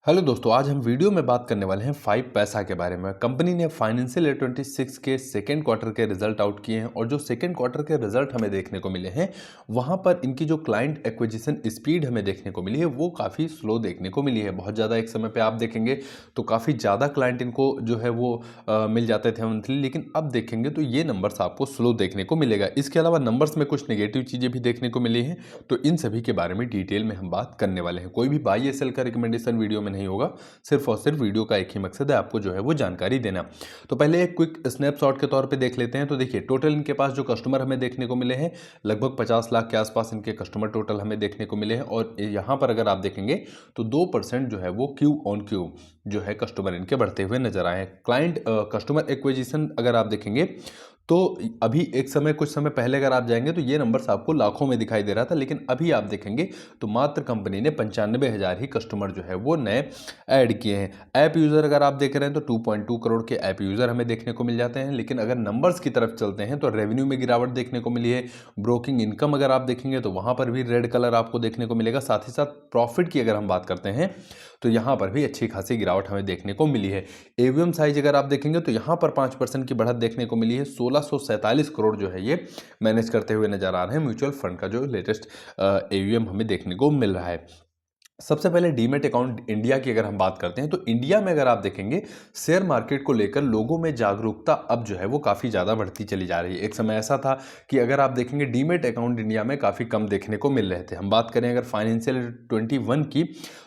Hello दोस्तों, आज हम वीडियो में बात करने वाले हैं 5 पैसा के बारे में। कंपनी ने फाइनेंशियल ईयर 26 के सेकेंड क्वार्टर के रिजल्ट आउट किए हैं और जो सेकेंड क्वार्टर के रिजल्ट हमें देखने को मिले हैं वहां पर इनकी जो क्लाइंट एक्विजिशन स्पीड हमें देखने को मिली है वो काफ़ी स्लो देखने को मिली है। बहुत ज़्यादा एक समय पे आप देखेंगे तो काफ़ी ज़्यादा क्लाइंट इनको जो है वो मिल जाते थे मंथली, लेकिन अब देखेंगे तो ये नंबर्स आपको स्लो देखने को मिलेगा। इसके अलावा नंबर्स में कुछ नेगेटिव चीज़ें भी देखने को मिली हैं, तो इन सभी के बारे में डिटेल में हम बात करने वाले हैं। कोई भी बाई या सेल का रिकमेंडेशन वीडियो में नहीं होगा, सिर्फ और सिर्फ वीडियो का एक ही मकसद है, आपको जो है वो जानकारी देना। तो पहले एक क्विक स्नैपशॉट के तौर पे देख लेते हैं। तो देखिए, टोटल इनके पास जो कस्टमर हमें देखने को मिले हैं लगभग 50 लाख के आसपास इनके कस्टमर टोटल हमें देखने को मिले हैं। और यहाँ पर अगर आप देखेंगे तो 2% जो है वो क्यू ऑन क्यू जो है कस्टमर इनके बढ़ते हुए नजर आए हैं। क्लाइंट कस्टमर एक्विजिशन अगर आप देखेंगे तो अभी एक समय कुछ समय पहले अगर आप जाएंगे तो ये नंबर्स आपको लाखों में दिखाई दे रहा था, लेकिन अभी आप देखेंगे तो मात्र कंपनी ने 95,000 ही कस्टमर जो है वो नए ऐड किए हैं। ऐप यूज़र अगर आप देख रहे हैं तो 2.2 करोड़ के ऐप यूज़र हमें देखने को मिल जाते हैं। लेकिन अगर नंबर्स की तरफ चलते हैं तो रेवेन्यू में गिरावट देखने को मिली है। ब्रोकिंग इनकम अगर आप देखेंगे तो वहाँ पर भी रेड कलर आपको देखने को मिलेगा। साथ ही साथ प्रॉफिट की अगर हम बात करते हैं तो यहाँ पर भी अच्छी खासी गिरावट हमें देखने को मिली है। एवीएम साइज अगर आप देखेंगे तो यहाँ पर 5% की बढ़त देखने को मिली है। 1647 करोड़ जो है ये मैनेज करते हुए नजर आ रहे हैं। म्यूचुअल फंड का जो लेटेस्ट एवीएम हमें देखने को मिल रहा है। सबसे पहले डीमेट अकाउंट इंडिया की अगर हम बात करते हैं तो इंडिया में अगर आप देखेंगे शेयर मार्केट को लेकर लोगों में जागरूकता अब जो है वो काफ़ी ज़्यादा बढ़ती चली जा रही है। एक समय ऐसा था कि अगर आप देखेंगे डीमेट अकाउंट इंडिया में काफ़ी कम देखने को मिल रहे थे। हम बात करें अगर फाइनेंशियल 21 की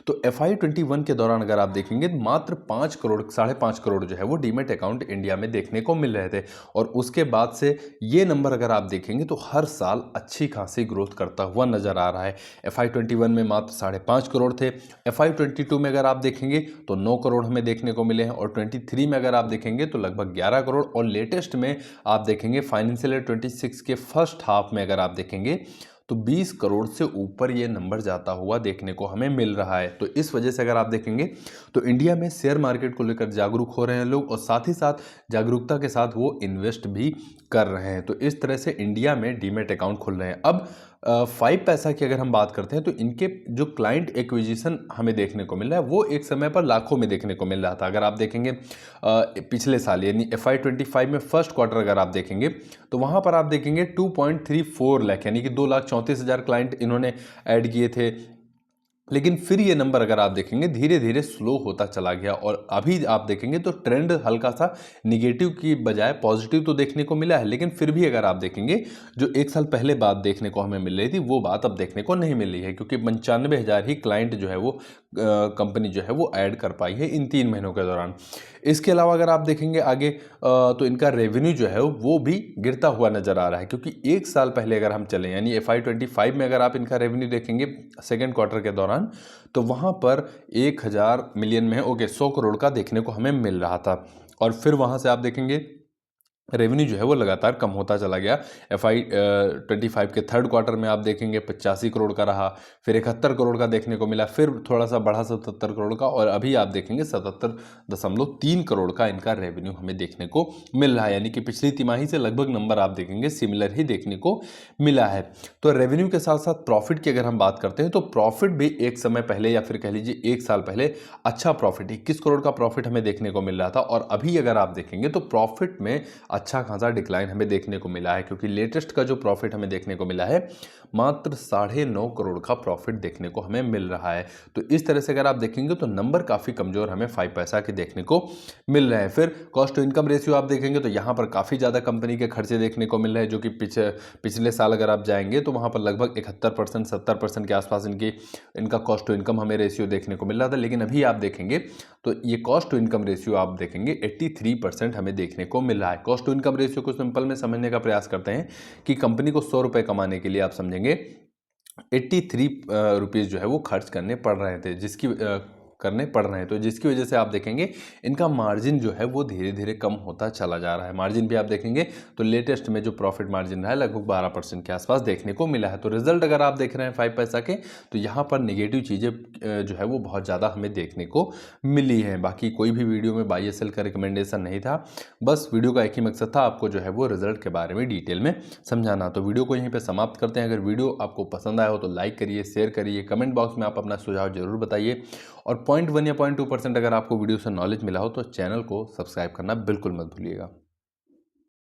तो FY 21 के दौरान अगर आप देखेंगे तो मात्र 5 करोड़ 5.5 करोड़ जो है वो डीमेट अकाउंट इंडिया में देखने को मिल रहे थे। और उसके बाद से ये नंबर अगर आप देखेंगे तो हर साल अच्छी खासी ग्रोथ करता हुआ नजर आ रहा है। FY 21 में मात्र 5.5 करोड़ थे। FY 22 में अगर आप देखेंगे तो 9 करोड़ हमें देखने को मिले हैं और 23 में अगर आप देखेंगे तो लगभग 11 करोड़ और लेटेस्ट में आप देखेंगे फाइनेंशियल ईयर 26 के फर्स्ट हाफ में अगर आप देखेंगे तो 20 करोड़ से ऊपर ये नंबर जाता हुआ देखने को हमें मिल रहा है। तो इस वजह से अगर आप देखेंगे तो इंडिया में शेयर मार्केट को लेकर जागरूक हो रहे हैं लोग और साथ ही साथ जागरूकता के साथ वो इन्वेस्ट भी कर रहे हैं। तो इस तरह से इंडिया में डीमेट अकाउंट खुल रहे हैं। अब 5 पैसा की अगर हम बात करते हैं तो इनके जो क्लाइंट एक्विजिशन हमें देखने को मिल रहा है वो एक समय पर लाखों में देखने को मिल रहा था। अगर आप देखेंगे पिछले साल यानी FY 25 में फर्स्ट क्वार्टर अगर आप देखेंगे तो वहाँ पर आप देखेंगे 2.34 लाख यानी कि 2,34,000 क्लाइंट इन्होंने ऐड किए थे। लेकिन फिर ये नंबर अगर आप देखेंगे धीरे धीरे स्लो होता चला गया और अभी आप देखेंगे तो ट्रेंड हल्का सा निगेटिव की बजाय पॉजिटिव तो देखने को मिला है। लेकिन फिर भी अगर आप देखेंगे जो एक साल पहले बात देखने को हमें मिल रही थी वो बात अब देखने को नहीं मिल रही है, क्योंकि 95,000 ही क्लाइंट जो है वो कंपनी जो है वो ऐड कर पाई है इन 3 महीनों के दौरान। इसके अलावा अगर आप देखेंगे आगे तो इनका रेवेन्यू जो है वो भी गिरता हुआ नजर आ रहा है, क्योंकि एक साल पहले अगर हम चलें यानी FY 25 में अगर आप इनका रेवेन्यू देखेंगे सेकेंड क्वार्टर के दौरान तो वहाँ पर 1000 मिलियन में 100 करोड़ का देखने को हमें मिल रहा था। और फिर वहाँ से आप देखेंगे रेवेन्यू जो है वो लगातार कम होता चला गया। FY 25 के थर्ड क्वार्टर में आप देखेंगे 85 करोड़ का रहा, फिर 71 करोड़ का देखने को मिला, फिर थोड़ा सा बढ़ा 77 करोड़ का और अभी आप देखेंगे 77.3 करोड़ का इनका रेवेन्यू हमें देखने को मिल रहा है। यानी कि पिछली तिमाही से लगभग नंबर आप देखेंगे सिमिलर ही देखने को मिला है। तो रेवेन्यू के साथ साथ प्रॉफिट की अगर हम बात करते हैं तो प्रॉफिट भी एक समय पहले या फिर कह लीजिए एक साल पहले अच्छा प्रॉफिट 21 करोड़ का प्रॉफिट हमें देखने को मिल रहा था और अभी अगर आप देखेंगे तो प्रॉफिट में अच्छा खासा डिक्लाइन हमें देखने को मिला है, क्योंकि लेटेस्ट का जो प्रॉफिट हमें देखने को मिला है मात्र 9.5 करोड़ का प्रॉफिट देखने को हमें मिल रहा है। तो इस तरह से अगर आप देखेंगे तो नंबर काफ़ी कमजोर हमें 5 पैसा के देखने को मिल रहे हैं। फिर कॉस्ट टू इनकम रेशियो आप देखेंगे तो यहाँ पर काफ़ी ज़्यादा कंपनी के खर्चे देखने को मिल रहे हैं, जो कि पिछले साल अगर आप जाएंगे तो वहाँ पर लगभग 71% 70% के आसपास इनका कॉस्ट टू इनकम हमें रेशियो देखने को मिल रहा था। लेकिन अभी आप देखेंगे तो ये कॉस्ट टू इनकम रेशियो आप देखेंगे 83% हमें देखने को मिल रहा है। कॉस्ट टू इनकम रेशियो को सिंपल में समझने का प्रयास करते हैं कि कंपनी को 100 रुपये कमाने के लिए आप समझेंगे 83 रुपीज़ जो है वो खर्च करने पड़ रहे थे, तो जिसकी वजह से आप देखेंगे इनका मार्जिन जो है वो धीरे धीरे कम होता चला जा रहा है। मार्जिन भी आप देखेंगे तो लेटेस्ट में जो प्रॉफिट मार्जिन रहा है लगभग 12% के आसपास देखने को मिला है। तो रिजल्ट अगर आप देख रहे हैं 5 पैसा के तो यहाँ पर निगेटिव चीज़ें जो है वो बहुत ज़्यादा हमें देखने को मिली हैं। बाकी कोई भी वीडियो में बाई या सेल का रिकमेंडेशन नहीं था, बस वीडियो का एक ही मकसद था आपको जो है वो रिजल्ट के बारे में डिटेल में समझाना। तो वीडियो को यहीं पर समाप्त करते हैं। अगर वीडियो आपको पसंद आया हो तो लाइक करिए, शेयर करिए, कमेंट बॉक्स में आप अपना सुझाव जरूर बताइए और 0.1 या 0.2% अगर आपको वीडियो से नॉलेज मिला हो तो चैनल को सब्सक्राइब करना बिल्कुल मत भूलिएगा।